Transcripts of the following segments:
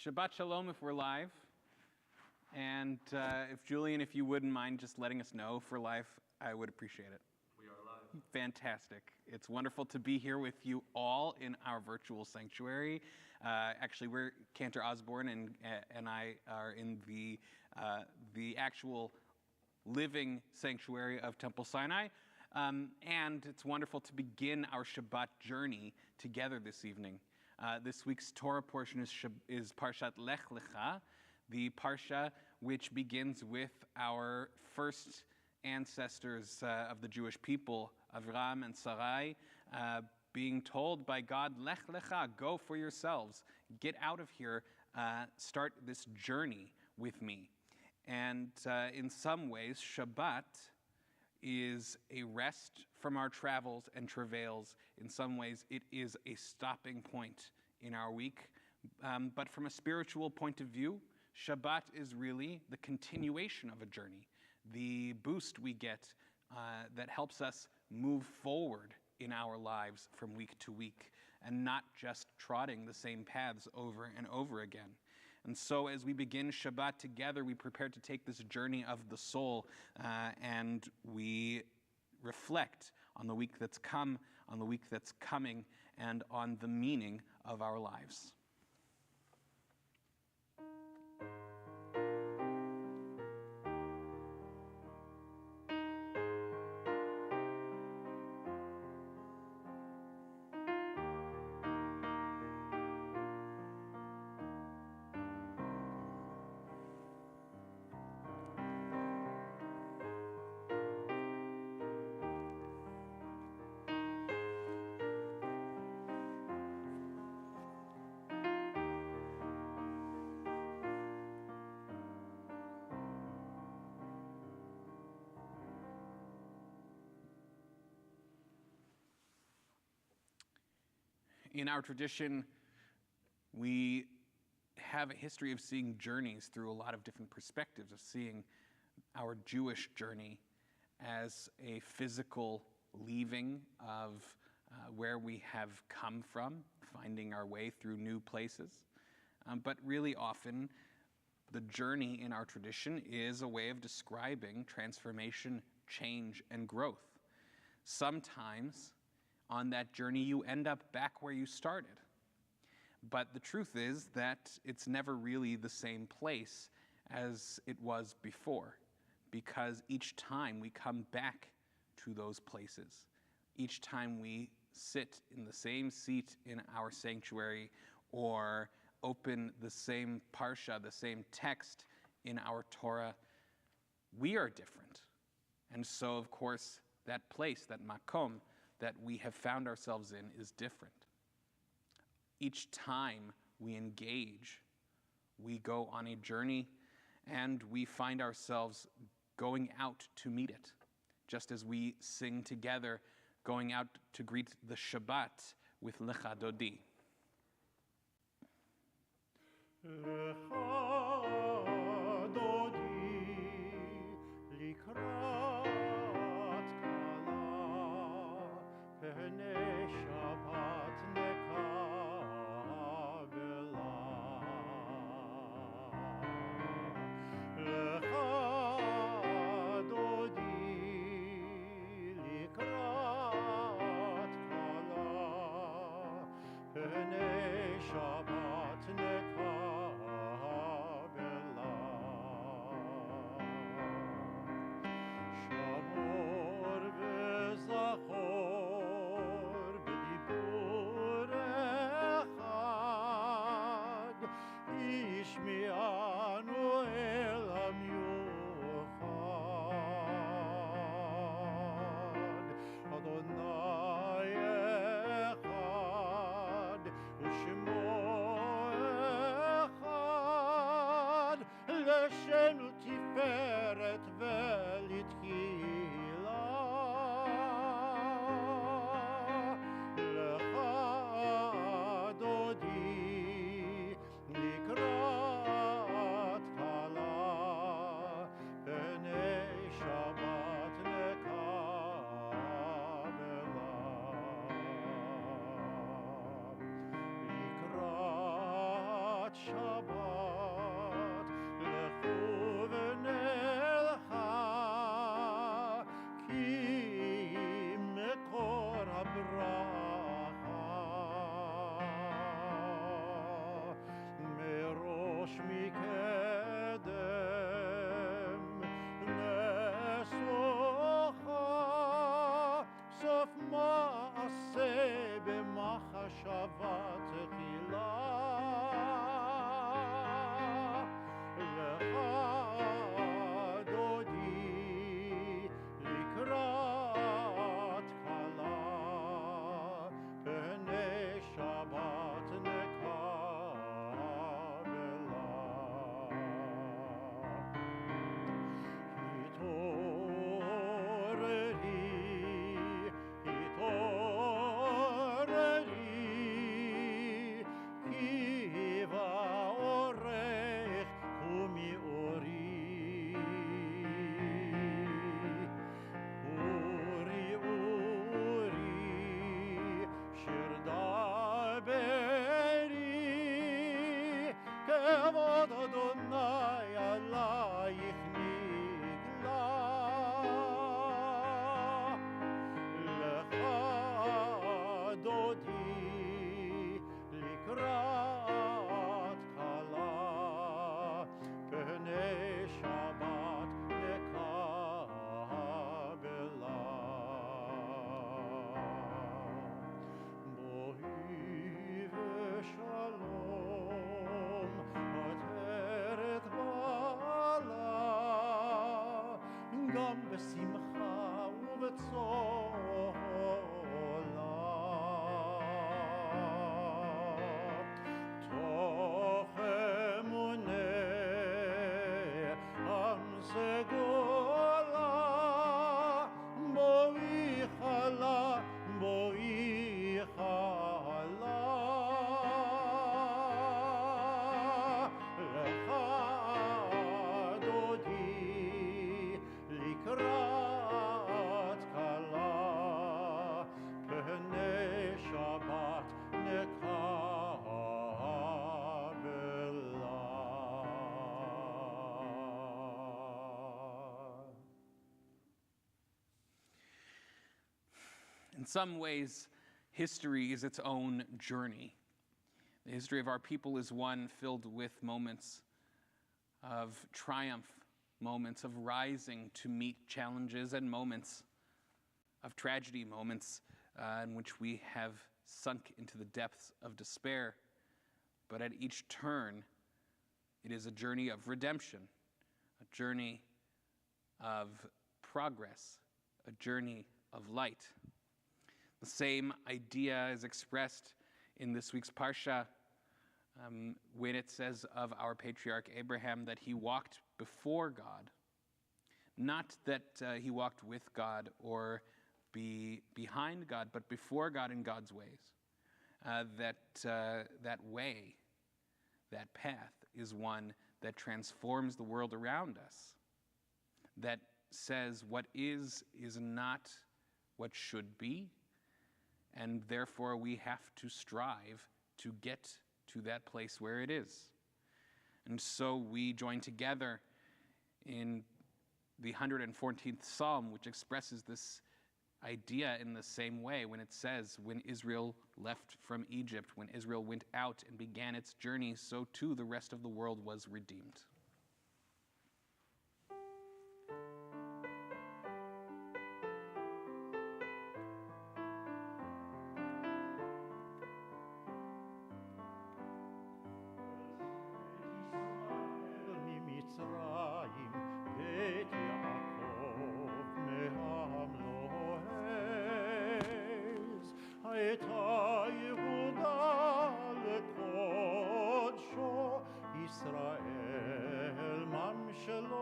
Shabbat Shalom if we're live. And if Julian, if you wouldn't mind just letting us know for live, I would appreciate it. We are live. Fantastic. It's wonderful to be here with you all in our virtual sanctuary. Actually, we're Cantor Osborne and I are in the actual living sanctuary of Temple Sinai. And it's wonderful to begin our Shabbat journey together this evening. This week's Torah portion is Parshat Lech Lecha, the Parsha which begins with our first ancestors of the Jewish people, Avram and Sarai, being told by God, Lech Lecha, go for yourselves, get out of here, start this journey with me. And in some ways, Shabbat is a rest from our travels and travails. In some ways, it is a stopping point in our week. But from a spiritual point of view, Shabbat is really the continuation of a journey, the boost we get that helps us move forward in our lives from week to week and not just trotting the same paths over and over again. And so as we begin Shabbat together, we prepare to take this journey of the soul and we reflect on the week that's come, on the week that's coming, and on the meaning of our lives. In our tradition, we have a history of seeing journeys through a lot of different perspectives, of seeing our Jewish journey as a physical leaving of where we have come from, finding our way through new places. But really often, the journey in our tradition is a way of describing transformation, change, and growth. Sometimes, on that journey, you end up back where you started. But the truth is that it's never really the same place as it was before, because each time we come back to those places, each time we sit in the same seat in our sanctuary or open the same parsha, the same text in our Torah, we are different. And so, of course, that place, that makom, that we have found ourselves in is different. Each time we engage, we go on a journey and we find ourselves going out to meet it. Just as we sing together, going out to greet the Shabbat with Lecha Dodi. Lecha Dodi likrat Pene Shabbat nekabela Lecha Dodi likrat kala Pene Shabbat nekabela Shamor v'zachor השמיענו אל המיוחד אדוני אחד ושמו אחד לשם תפארת ולתחילה לך דודי לקראת כלה פני שבת נקבלה לקראת שבת לכו גם בשמחה ובצהלה. תוך אמוני עם סגולה, בואי חלה, בואי חלה. לך דודי לקראת כלה, פני שבת נקבלה. In some ways, history is its own journey. The history of our people is one filled with moments of triumph, moments of rising to meet challenges, and moments of tragedy, moments in which we have sunk into the depths of despair. But at each turn, it is a journey of redemption, a journey of progress, a journey of light. The same idea is expressed in this week's Parsha when it says of our patriarch Abraham that he walked before God. Not that he walked with God or behind God, but before God in God's ways. That way, that path, is one that transforms the world around us, that says what is not what should be, and therefore we have to strive to get to that place where it is. And so we join together in the 114th Psalm, which expresses this idea in the same way when it says, when Israel left from Egypt, when Israel went out and began its journey, so too the rest of the world was redeemed. ממצרים בית יעקב מעם לועז, הייתה יהודה לקודשו, ישראל ממשלותיו.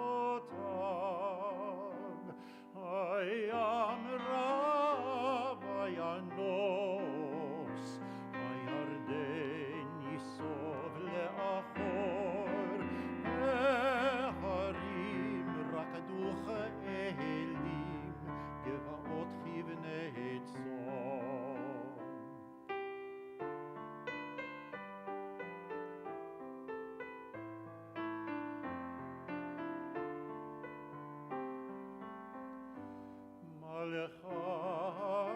הים רב וינוס, הירדן ייסוב לאחור, ההרים רקדו כאלים, גבעות כבני צאן. מלך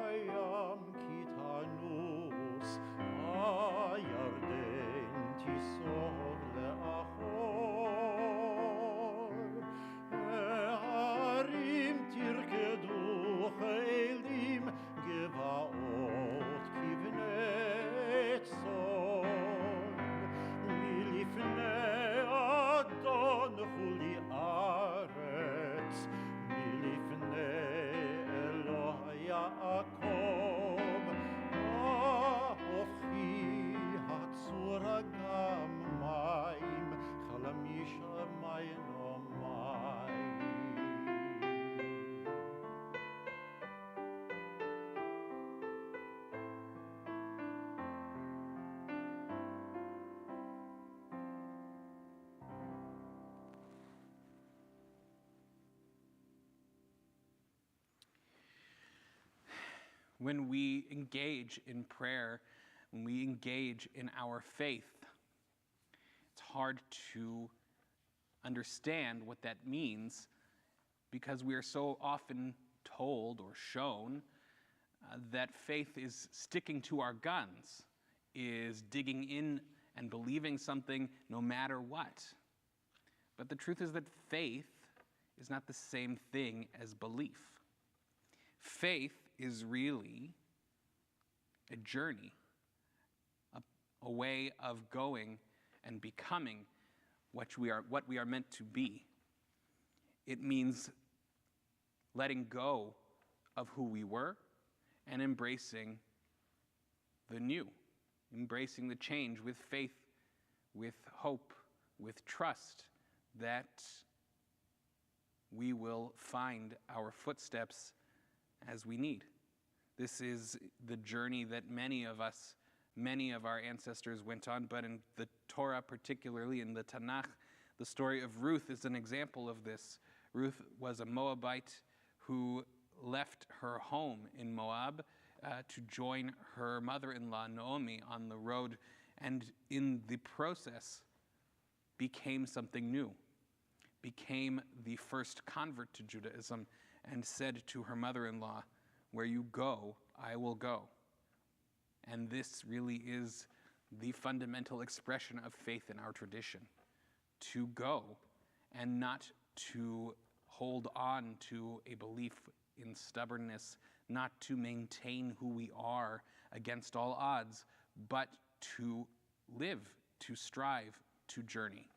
הים כי תנוס, הירדן תיסוב לאחור, ההרים תרקדו כאלים, גבעות כבני צאן. מלפני אדון חולי ארץ, מלפני אלוה יעקב, הופכי הצורה גם מים, חלמי שמיינו מים. When we engage in prayer, when we engage in our faith, it's hard to understand what that means because we are so often told or shown that faith is sticking to our guns, is digging in and believing something no matter what. But the truth is that faith is not the same thing as belief. Faith is really a journey, a way of going and becoming what we are meant to be. It means letting go of who we were and embracing the new, embracing the change with faith, with hope, with trust that we will find our footsteps as we need. This is the journey that many of us, many of our ancestors went on, but in the Torah, particularly in the Tanakh, the story of Ruth is an example of this. Ruth was a Moabite who left her home in Moab to join her mother-in-law Naomi on the road, and in the process became something new, became the first convert to Judaism, and said to her mother-in-law, "Where you go, I will go." And this really is the fundamental expression of faith in our tradition, to go and not to hold on to a belief in stubbornness, not to maintain who we are against all odds, but to live, to strive, to journey.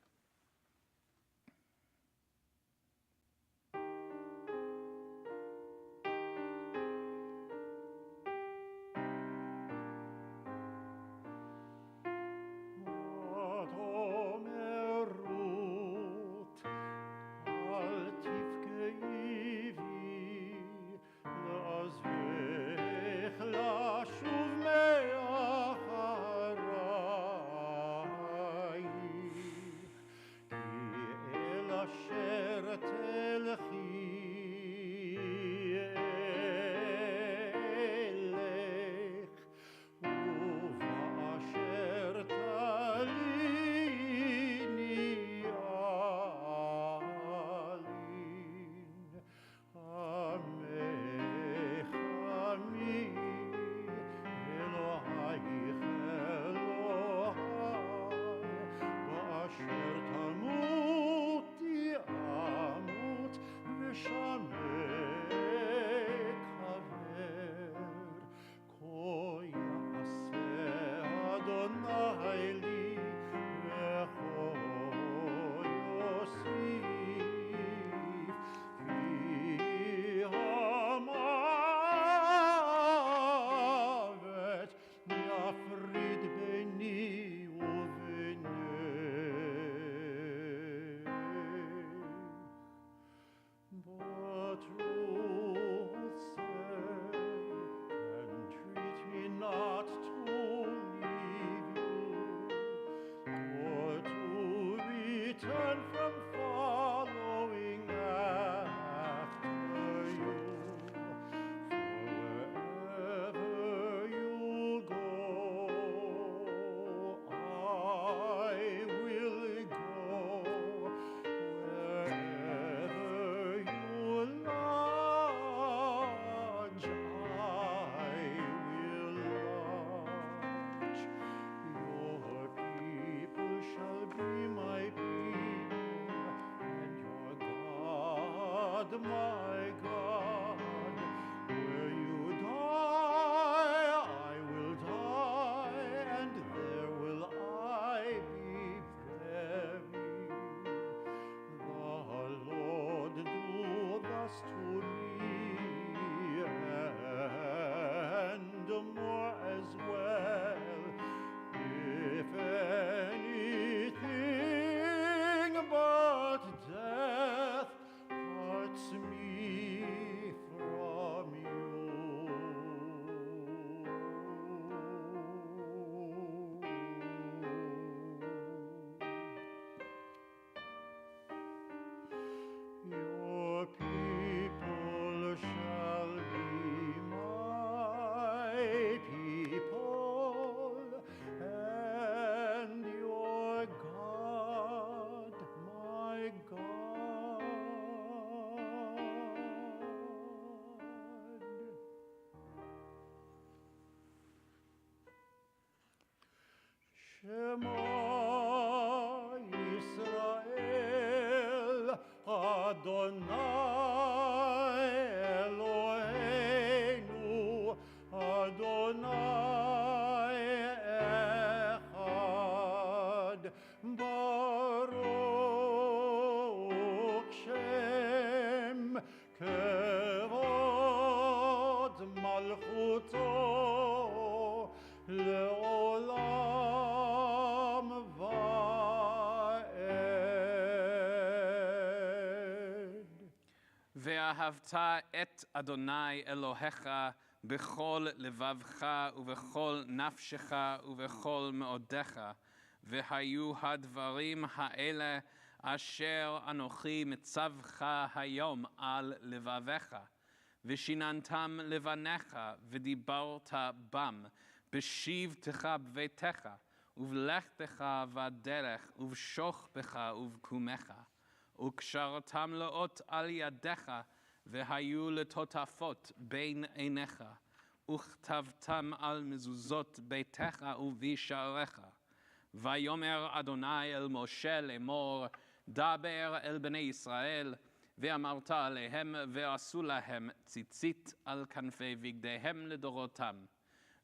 My God, where you die, I will die, and there will I be buried. The Lord do thus to me, and more as well, if anything but death parts me from you. Your people shall be my people, and your God my God. Shema Yisrael, Adonai Eloheinu, Adonai Echad, Baruch Shem Kedem. ואהבת את אדוני אלוהיך בכל לבבך ובכל נפשך ובכל מאודיך, והיו הדברים האלה אשר אנוכי מצווך היום על לבביך, ושיננתם לבניך ודיברת בם, בשבתך בביתך, ובלכתך בדרך, ובשוכבך ובקומך, וקשרתם לאות על ידיך, והיו לטוטפות בין עיניך, וכתבתם על מזוזות ביתך ובשעריך. ויאמר אדוני אל משה לאמור, דבר אל בני ישראל, ואמרת עליהם, ועשו להם ציצית על כנפי בגדיהם לדורותם.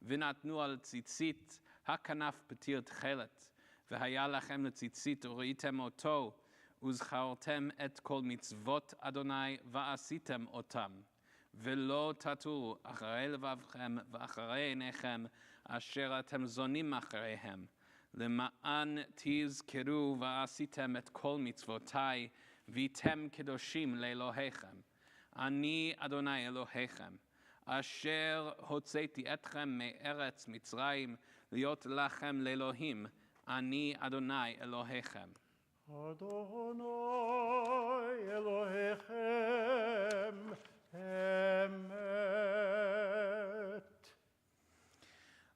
ונתנו על ציצית הכנף פתיר תכלת, והיה לכם לציצית וראיתם אותו, וזכרתם את כל מצוות אדוני ועשיתם אותם. ולא תטורו אחרי לבבכם ואחרי עיניכם, אשר אתם זונים אחריהם, למען תזכרו ועשיתם את כל מצוותי, והייתם קדושים לאלוהיכם. אני אדוני אלוהיכם, אשר הוצאתי אתכם מארץ מצרים, להיות לכם לאלוהים. אני אדוני אלוהיכם. אדוני אלוהיכם אמת.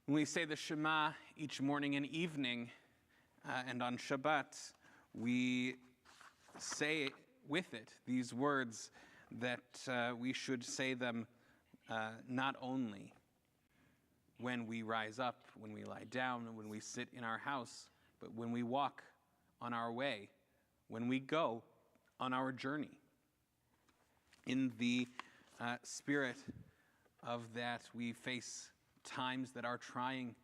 When we say the Shema each morning and evening, and on Shabbat, we say with it these words that we should say them not only when we rise up, when we lie down, when we sit in our house, but when we walk on our way, when we go on our journey. In the spirit of that, we face times that are trying.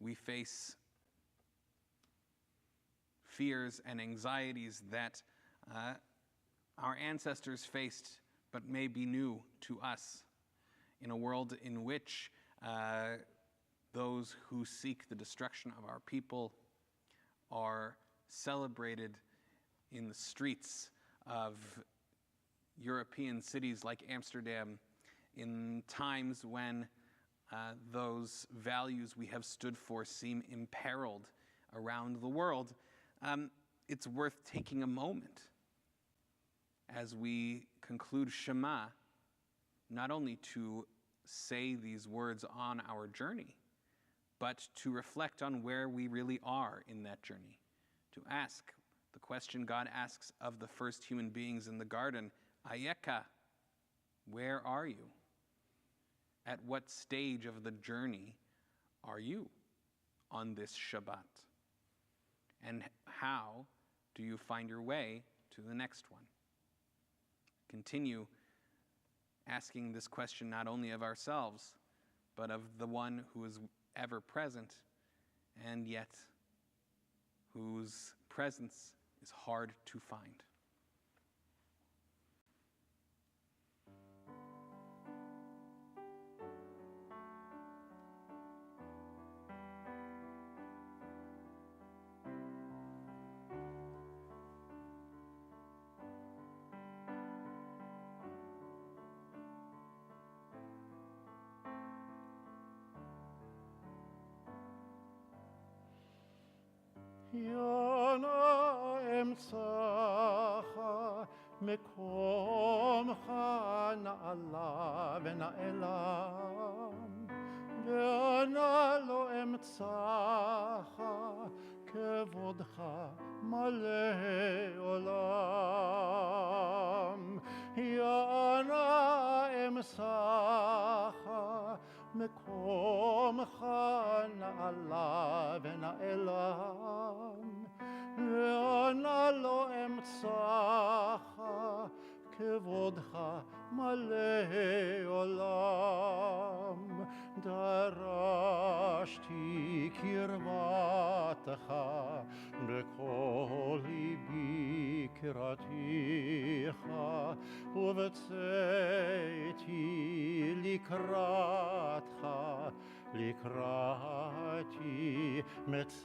We face fears and anxieties that our ancestors faced but may be new to us, in a world in which those who seek the destruction of our people are celebrated in the streets of European cities like Amsterdam, in times when those values we have stood for seem imperiled around the world. It's worth taking a moment as we conclude Shema, not only to say these words on our journey, but to reflect on where we really are in that journey, to ask the question God asks of the first human beings in the garden, Ayeka, where are you? At what stage of the journey are you on this Shabbat? And how do you find your way to the next one? Continue asking this question not only of ourselves, but of the one who is ever present, and yet whose presence is hard to find. יונה אמצך מקומך נעלה ונעלם ואנה לא אמצך כבודך מלא עולם יונה אמצך מקומך נעלה ונעלם ואנה לא אמצך כבודך מלא עולם דרשתי קרבתך בכל ליבי קראתיך ובצאתי לקראתך לקראתי מצאתי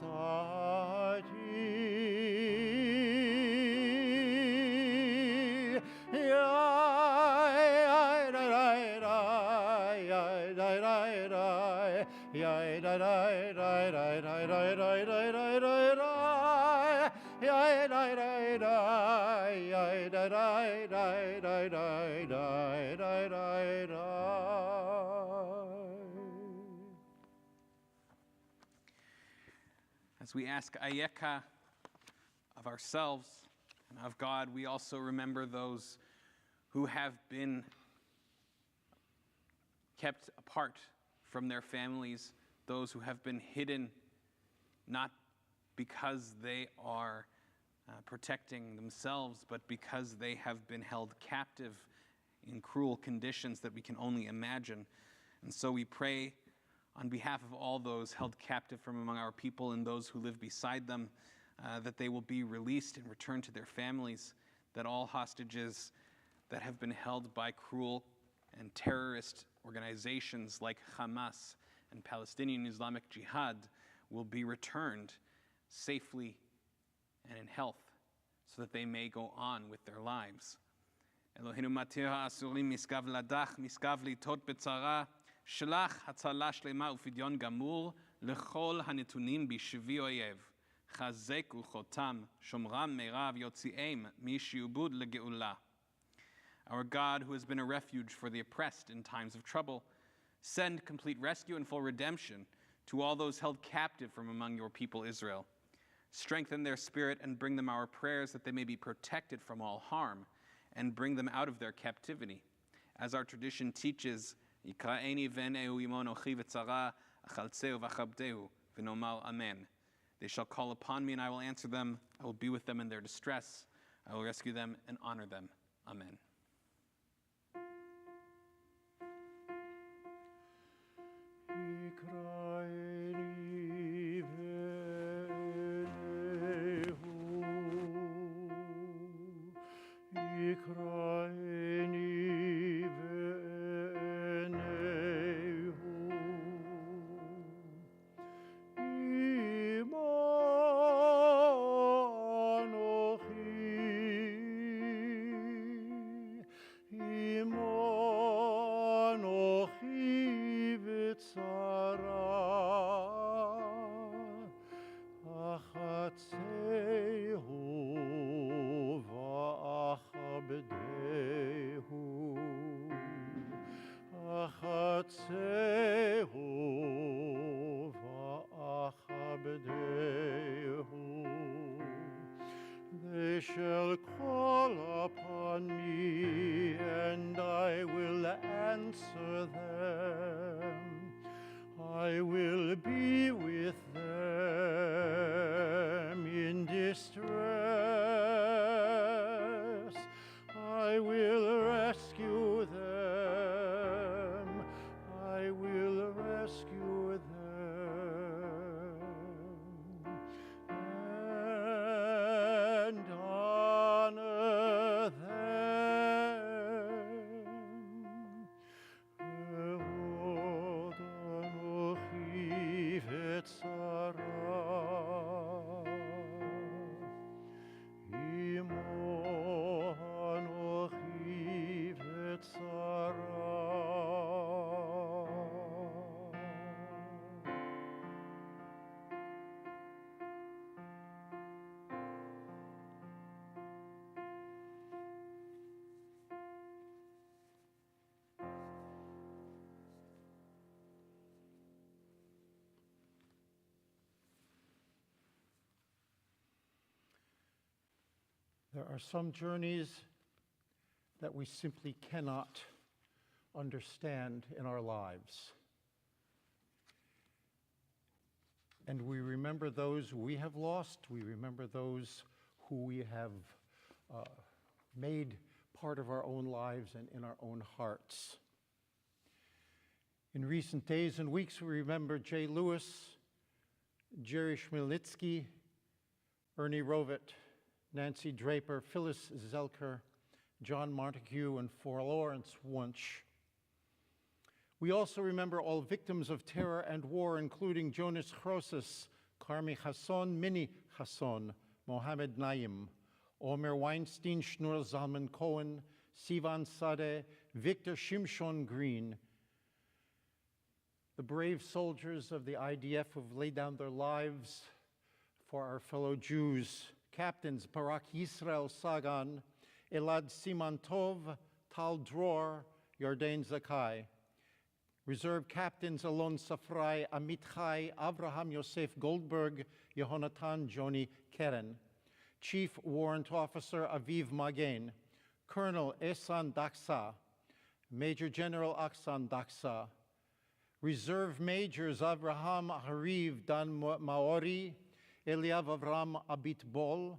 die, die, die, die, die, die, die. As we ask Ayeka of ourselves and of God, we also remember those who have been kept apart from their families, those who have been hidden, not because they are protecting themselves, but because they have been held captive in cruel conditions that we can only imagine. And so we pray on behalf of all those held captive from among our people and those who live beside them, that they will be released and returned to their families, that all hostages that have been held by cruel and terrorist organizations like Hamas and Palestinian Islamic Jihad will be returned safely and in health, so that they may go on with their lives. Eloheinu matir ha'asurim miskav ladach, miskav litot betzara, shlach hatzala shlema ufidyon gamur, lechol hanetunim bishvi oyev, chazek uchotam, shomram meirav yotziem, mishiubud legeula. Our God, who has been a refuge for the oppressed in times of trouble, send complete rescue and full redemption to all those held captive from among your people Israel. Strengthen their spirit and bring them our prayers that they may be protected from all harm and bring them out of their captivity. As our tradition teaches, Yikra'eni v'neu imon ochi v'tzara, achaltzeu v'chabdeu, v'nomar amen. They shall call upon me and I will answer them. I will be with them in their distress. I will rescue them and honor them. Amen. They shall call upon me, and I will answer them. I will be with them in distress. I will rescue them. I will rescue them. And honor them. V'od anochi v'tzara, imo anochi v'tzara. There are some journeys that we simply cannot understand in our lives. And we remember those we have lost. We remember those who we have made part of our own lives and in our own hearts. In recent days and weeks, we remember Jay Lewis, Jerry Schmilitsky, Ernie Rovett, Nancy Draper, Phyllis Zelker, John Montague, and Florence Wunsch. We also remember all victims of terror and war, including Jonas Chrosis, Carmi Hasson, Minnie Hasson, Mohammed Naim, Omer Weinstein, Shneur Zalman Cohen, Sivan Sadeh, Victor Shimshon Green, the brave soldiers of the IDF who've laid down their lives for our fellow Jews, Captains Barak Yisrael Sagan, Elad Simantov, Tal Dror, Yardain Zakai. Reserve Captains Alon Safrai, Amit Chai, Avraham Yosef Goldberg, Yehonatan Joni Keren. Chief Warrant Officer Aviv Magen. Colonel Ehsan Daksa. Major General Aksan Daksa. Reserve Majors Avraham Hariv Dan Maori, Eliav Avram Abitbol,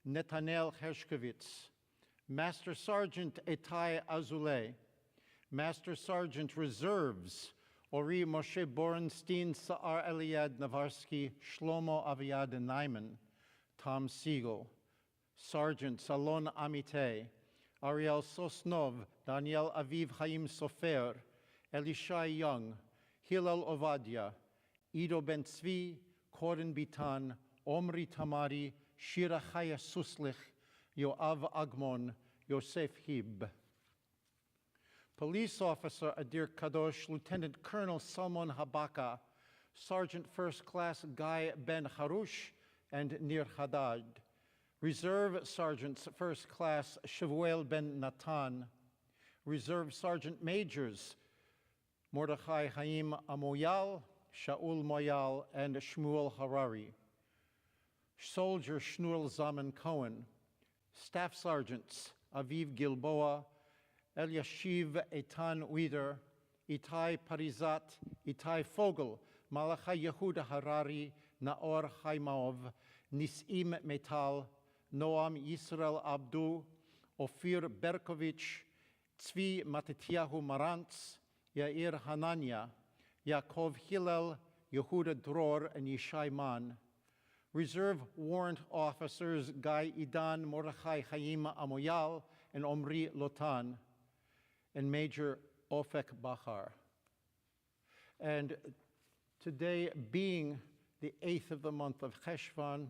Netanel Hershkovitz. Master Sergeant Etai Azulay. Master Sergeant Reserves Ori Moshe Borenstein, Sa'ar Eliad Navarsky, Shlomo Aviad Naiman, Tom Siegel. Sergeants Alon Amite, Ariel Sosnov, Daniel Aviv Chaim Sofer, Elishai Young, Hillel Ovadia, Ido Ben Tzvi, Koren Bitan, Omri Tamari, Shira Chaya Suslich, Yoav Agmon, Yosef Hib. Police Officer Adir Kadosh, Lieutenant Colonel Salmon Habaka, Sergeant First Class Guy Ben Harush and Nir Haddad. Reserve Sergeants First Class Shavuel Ben Natan. Reserve Sergeant Majors Mordechai Haim Amoyal, Shaul Moyal, and Shmuel Harari. Soldier Shmuel Zaman Cohen. Staff Sergeants Aviv Gilboa, Eliashiv Eitan Weider, Itai Parizat, Itai Fogel, Malachi Yehuda Harari, Naor Haimaov, Nisim Metal, Noam Yisrael Abdu, Ofir Berkovich, Tzvi Matityahu Marantz, Yair Hanania, Yaakov Hillel, Yehuda Dror, and Yishai Man. Reserve Warrant Officers Guy Idan, Mordechai Chaim Amoyal, and Omri Lotan, and Major Ofek Bahar. And today, being the 8th of the month of Cheshvan,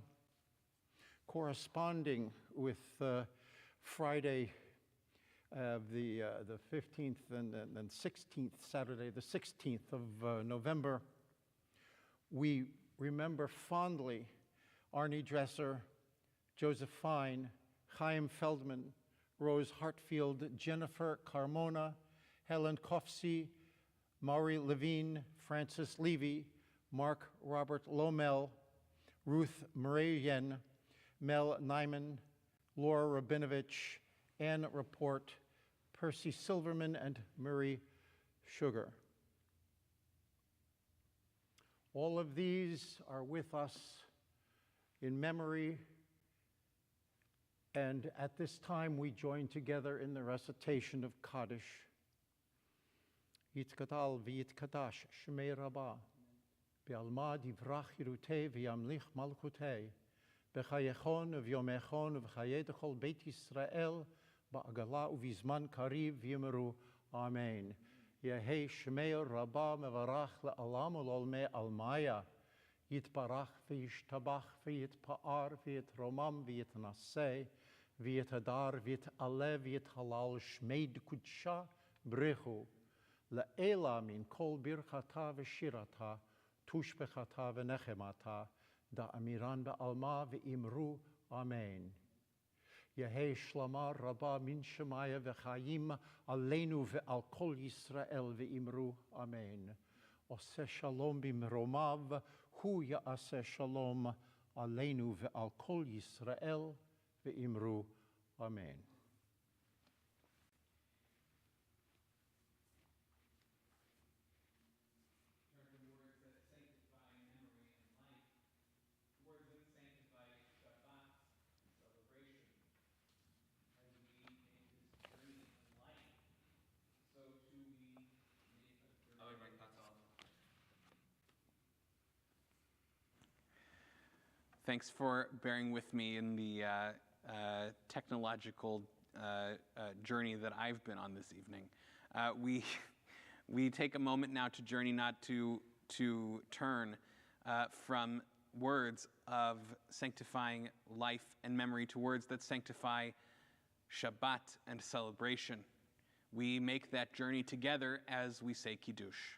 corresponding with Friday the 15th and 16th, Saturday the 16th of November, we remember fondly Arnie Dresser, Joseph Fine, Chaim Feldman, Rose Hartfield, Jennifer Carmona, Helen Kofsey, Maury Levine, Francis Levy, Mark Robert Lomel, Ruth Marayan, Mel Nyman, Laura Rabinovich, Ann Report, Percy Silverman, and Murray Sugar. All of these are with us in memory, and at this time we join together in the recitation of Kaddish. Yitkadal v'yitkadash Shmei Rabbah, be'alma divrach yirutei v'yamlich malchutei, b'chayechon v'yomechon v'chayei dechol Beit Yisrael, ba'agala u'vizman kariv v'yimeru. Amen. Yehei Shmei Rabbah mevarach le'alam u'lolmei almaya, yitbarach v'yishtabach v'yitpa'ar v'yitromam v'yitnaseh, v'yitadar v'yit'aleh v'yithalal Shmei d'kudsha brechu. Le'ela min kol birchata v'shirata, tushbechata v'nechemata, da'amiran ba'alma v'imru. Amen. Yehei shlama rabba min shemaya v'chayim aleinu ve'al kol Yisrael v'imru. Amen. Oseh shalom b'mromav, hu ya'aseh shalom aleinu ve'al kol Yisrael v'imru. Amen. Thanks for bearing with me in the technological journey that I've been on this evening. We take a moment now to journey, not to turn from words of sanctifying life and memory to words that sanctify Shabbat and celebration. We make that journey together as we say Kiddush.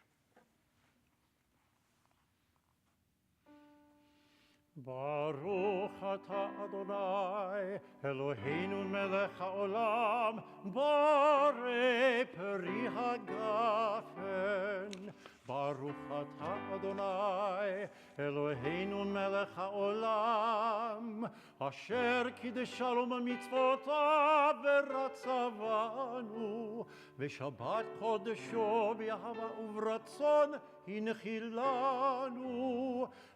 ברוך אתה אדוני אלוהינו מלך העולם בורא פרי הגפן. ברוך אתה אדוני אלוהינו מלך העולם אשר קידשנו במצוותיו ורצה בנו ושבת קודשו באהבה וברצון הנחילנו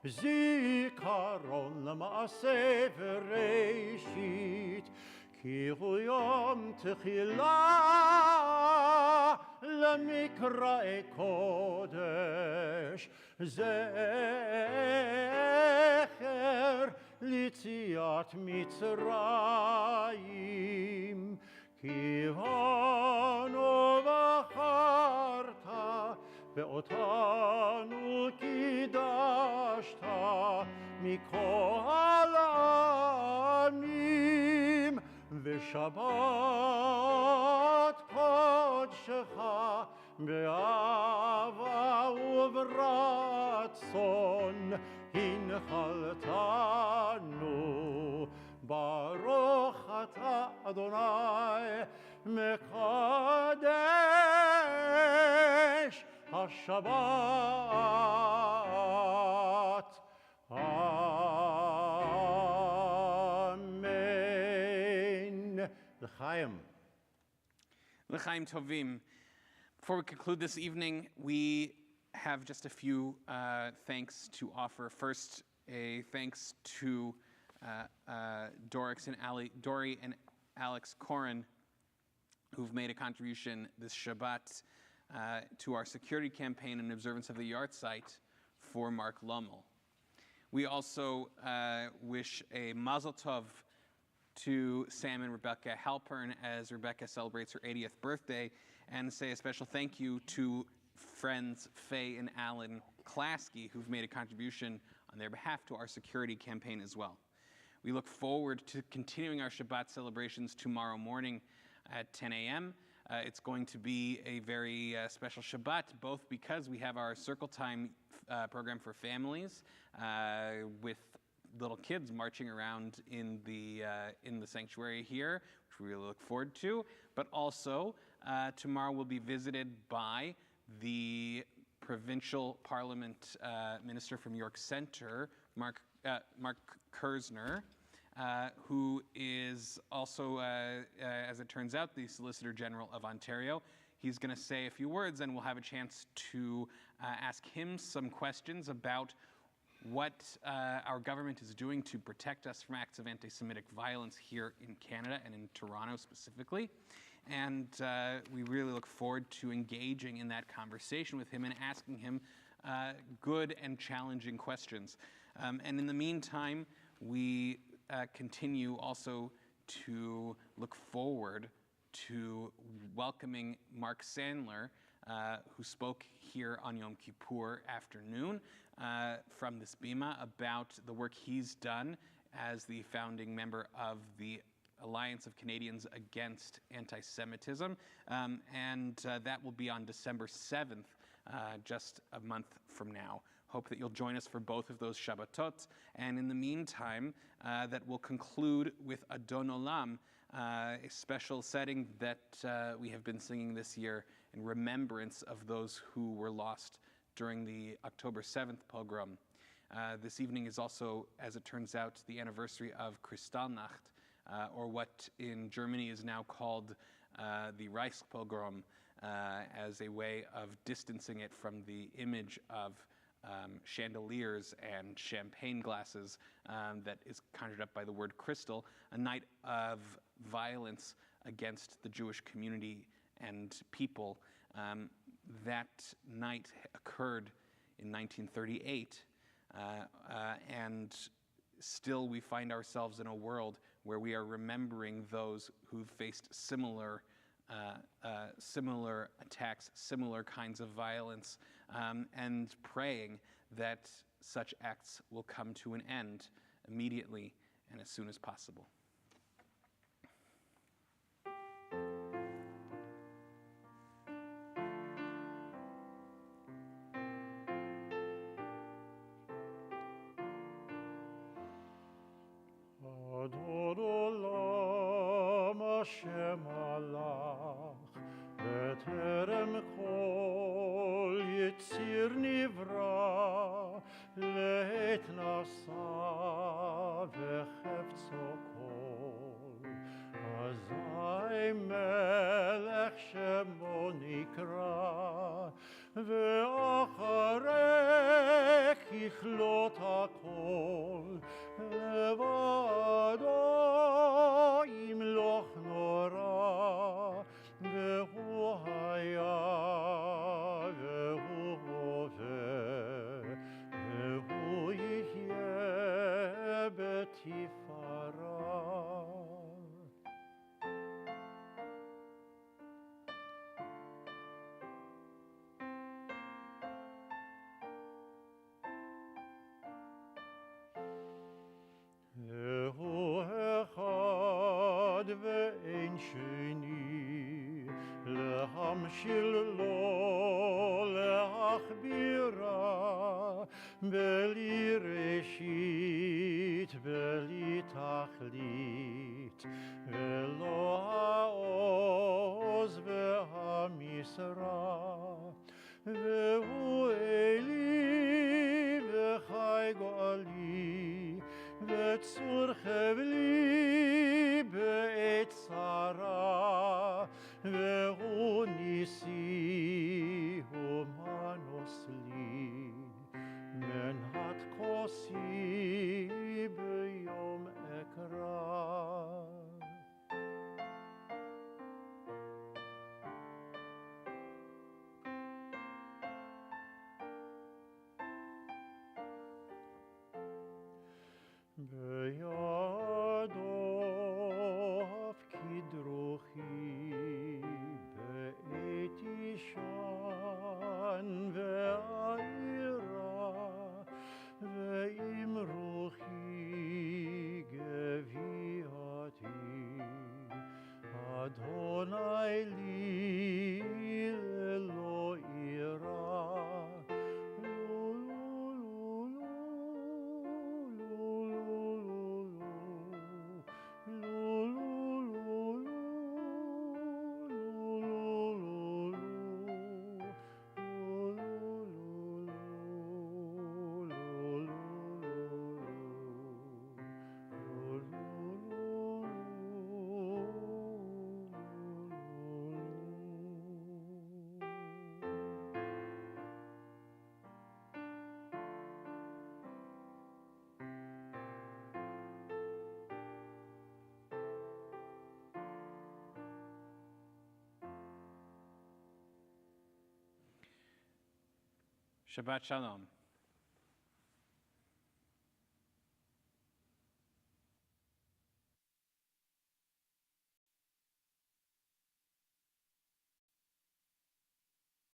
זיכרון למעשה וראשית כי הוא יום תחילה למקראי קודש זכר ליציאת מצרים כי בנו בחרת ואותנו קידשת מכל העמים ושבת קודשך באהבה וברצון הנחלתנו. ברוך אתה אדוני מקדש השבת. Amen. L'chaim. L'chaim Tovim. Before we conclude this evening, we have just a few thanks to offer. First, a thanks to Dory and Alex Corin, who've made a contribution this Shabbat to our security campaign and observance of the yahrzeit for Mark Lummel. We also wish a mazel tov to Sam and Rebecca Halpern as Rebecca celebrates her 80th birthday, and say a special thank you to friends Faye and Alan Klasky, who've made a contribution on their behalf to our security campaign as well. We look forward to continuing our Shabbat celebrations tomorrow morning at 10 a.m. It's going to be a very special Shabbat, both because we have our Circle Time program for families with little kids marching around in the sanctuary here, which we really look forward to, but also tomorrow we'll be visited by the Provincial Parliament Minister from York Centre, Mark Kersner, who is also, as it turns out, the Solicitor General of Ontario. He's going to say a few words, and we'll have a chance to ask him some questions about what our government is doing to protect us from acts of anti-Semitic violence here in Canada and in Toronto specifically. And we really look forward to engaging in that conversation with him and asking him good and challenging questions. And in the meantime, we continue also to look forward to welcoming Mark Sandler, who spoke here on Yom Kippur afternoon from this bima about the work he's done as the founding member of the Alliance of Canadians Against Anti-Semitism, and that will be on December 7th, just a month from now. Hope that you'll join us for both of those Shabbatot, and in the meantime, that will conclude with Adon Olam, a special setting that we have been singing this year in remembrance of those who were lost during the October 7th pogrom. This evening is also, as it turns out, the anniversary of Kristallnacht, or what in Germany is now called the Reichspogrom, as a way of distancing it from the image of chandeliers and champagne glasses that is conjured up by the word crystal, a night of violence against the Jewish community and people. That night occurred in 1938, and still we find ourselves in a world where we are remembering those who've faced similar attacks, similar kinds of violence, and praying that such acts will come to an end immediately and as soon as possible. Hashem alach, beterem kol yitzir nivra, leit nasa vechefzo kol. Azai melech shemo nikra, ve'acharech yichlot hakol, levado yimloch nora, ve'hu haya, ve'hu hoveh, ve'hu yihyeh betifara. Ve'hu echad ve'ein sheni, lehamshil lo leachbira, beli reshit, beli tachlit, ve'lo ha'oz ve'hamisra, ve'hu eli ve'chai go'ali, ve'tzur chevli be'et tzara, ve'hu nisi umanos li, menhat kosi b'yom ekra. Beyado hafkid ruchi, be'et ishan ve'aira, ve'im ruchi geviati, Adonai li lo ira. Shabbat Shalom.